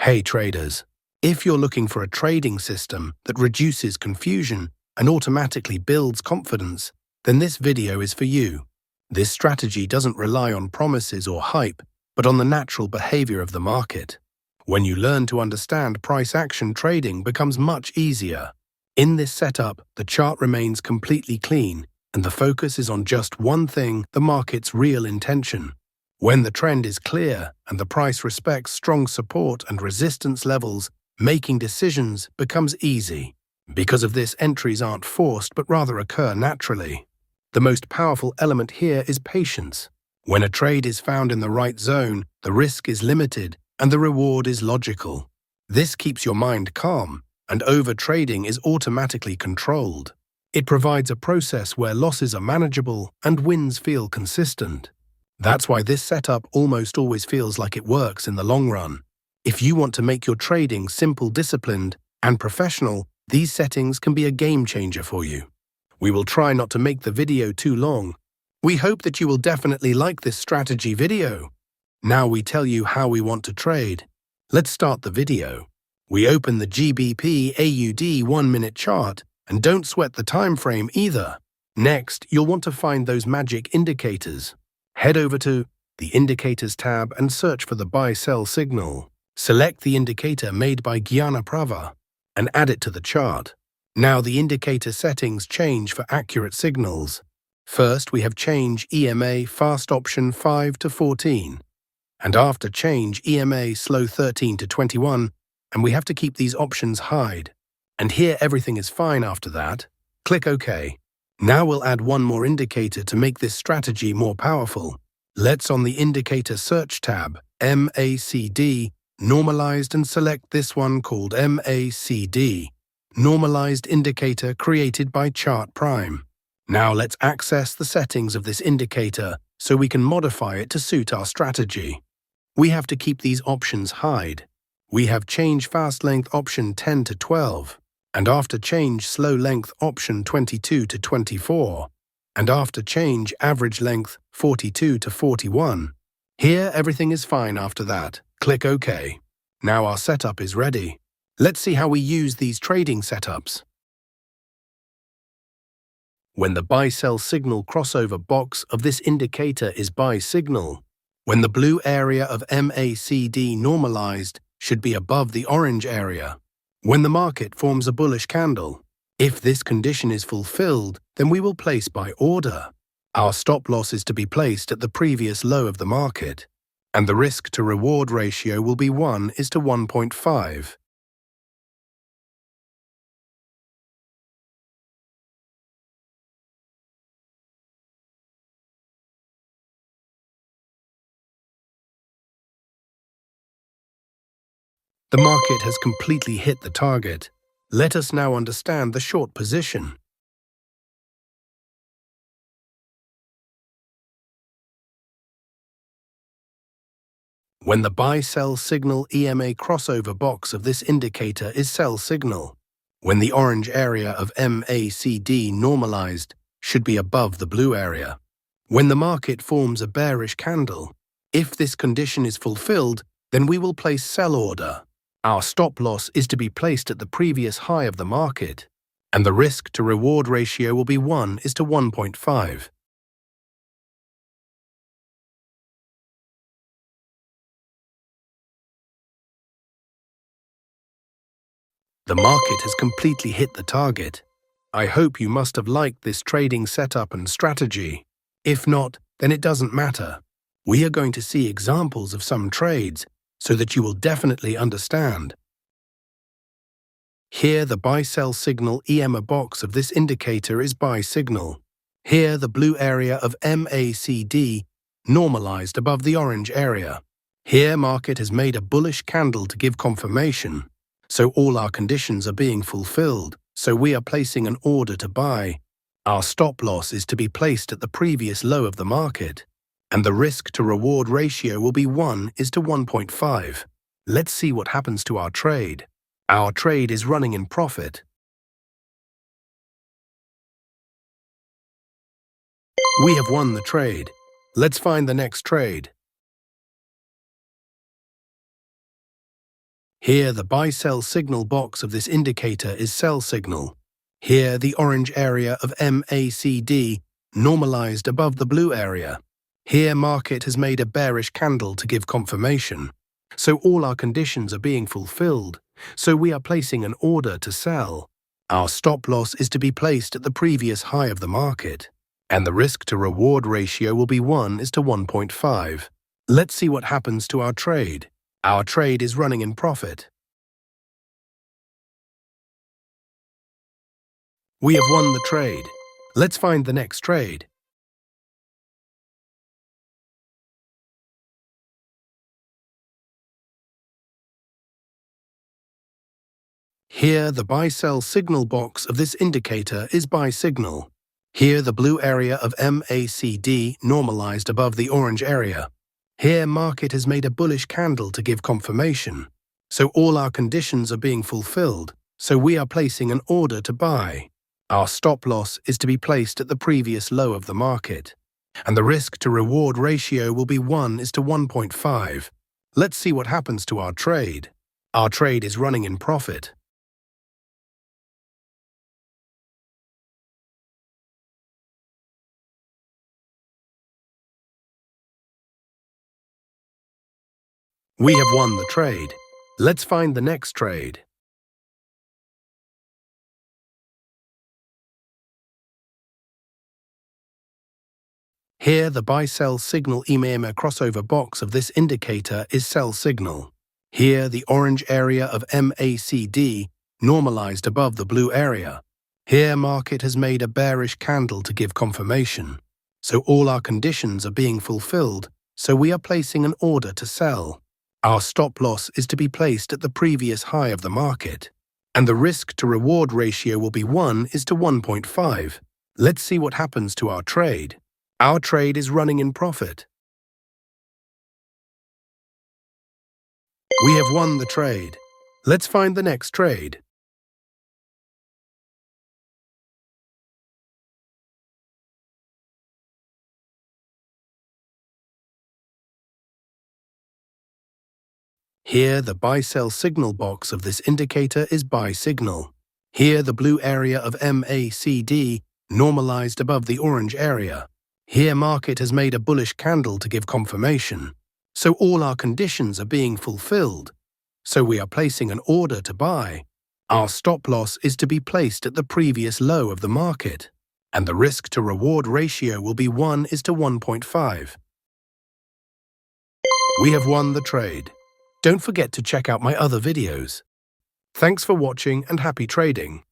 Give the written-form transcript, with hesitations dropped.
Hey traders, if you're looking for a trading system that reduces confusion and automatically builds confidence, then this video is for you. This strategy doesn't rely on promises or hype, but on the natural behavior of the market. When you learn to understand price action trading becomes much easier. In this setup, the chart remains completely clean, and the focus is on just one thing: the market's real intention. When the trend is clear and the price respects strong support and resistance levels, making decisions becomes easy. Because of this, entries aren't forced but rather occur naturally. The most powerful element here is patience. When a trade is found in the right zone, the risk is limited and the reward is logical. This keeps your mind calm, and overtrading is automatically controlled. It provides a process where losses are manageable and wins feel consistent. That's why this setup almost always feels like it works in the long run. If you want to make your trading simple, disciplined, and professional, these settings can be a game changer for you. We will try not to make the video too long. We hope that you will definitely like this strategy video. Now we tell you how we want to trade. Let's start the video. We open the GBP AUD 1-minute chart, and don't sweat the time frame either. Next, you'll want to find those magic indicators. Head over to the Indicators tab and search for the buy-sell signal. Select the indicator made by Gyana Prava and add it to the chart. Now the indicator settings change for accurate signals. First, we have change EMA fast option 5 to 14. And after change EMA slow 13 to 21, and we have to keep these options hide. And here everything is fine after that. Click OK. Now we'll add one more indicator to make this strategy more powerful. Let's on the Indicator Search tab, MACD, normalized, and select this one called MACD, normalized indicator created by Chart Prime. Now let's access the settings of this indicator so we can modify it to suit our strategy. We have to keep these options hide. We have change fast length option 10 to 12. And after change slow length option 22 to 24, and after change average length 42 to 41. Here everything is fine after that. Click OK. Now our setup is ready. Let's see how we use these trading setups. When the buy-sell signal crossover box of this indicator is buy signal, when the blue area of MACD normalized should be above the orange area. When the market forms a bullish candle, if this condition is fulfilled, then we will place buy order. Our stop loss is to be placed at the previous low of the market, and the risk to reward ratio will be 1:1.5. The market has completely hit the target. Let us now understand the short position. When the buy-sell signal EMA crossover box of this indicator is sell signal, when the orange area of MACD normalized should be above the blue area. When the market forms a bearish candle, if this condition is fulfilled, then we will place sell order. Our stop loss is to be placed at the previous high of the market, and the risk to reward ratio will be 1:1.5. The market has completely hit the target. I hope you must have liked this trading setup and strategy. If not, then it doesn't matter. We are going to see examples of some trades so that you will definitely understand. Here the buy-sell signal EMA box of this indicator is buy signal. Here the blue area of MACD normalized above the orange area. Here market has made a bullish candle to give confirmation. So all our conditions are being fulfilled, so we are placing an order to buy. Our stop loss is to be placed at the previous low of the market, and the risk to reward ratio will be 1:1.5. Let's see what happens to our trade. Our trade is running in profit. We have won the trade. Let's find the next trade. Here, the buy-sell signal box of this indicator is sell signal. Here, the orange area of MACD normalized above the blue area. Here, market has made a bearish candle to give confirmation. So all our conditions are being fulfilled. So we are placing an order to sell. Our stop loss is to be placed at the previous high of the market. And the risk to reward ratio will be 1:1.5. Let's see what happens to our trade. Our trade is running in profit. We have won the trade. Let's find the next trade. Here, the buy-sell signal box of this indicator is buy signal. Here, the blue area of MACD normalized above the orange area. Here, market has made a bullish candle to give confirmation. So all our conditions are being fulfilled, so we are placing an order to buy. Our stop loss is to be placed at the previous low of the market. And the risk to reward ratio will be 1:1.5. Let's see what happens to our trade. Our trade is running in profit. We have won the trade. Let's find the next trade. Here, the buy-sell signal EMA crossover box of this indicator is sell signal. Here, the orange area of MACD normalized above the blue area. Here, market has made a bearish candle to give confirmation. So all our conditions are being fulfilled, so we are placing an order to sell. Our stop loss is to be placed at the previous high of the market. And the risk to reward ratio will be 1:1.5. Let's see what happens to our trade. Our trade is running in profit. We have won the trade. Let's find the next trade. Here, the buy-sell signal box of this indicator is buy signal. Here, the blue area of MACD normalized above the orange area. Here, market has made a bullish candle to give confirmation. So all our conditions are being fulfilled. So we are placing an order to buy. Our stop loss is to be placed at the previous low of the market. And the risk to reward ratio will be 1:1.5. We have won the trade. Don't forget to check out my other videos. Thanks for watching and happy trading.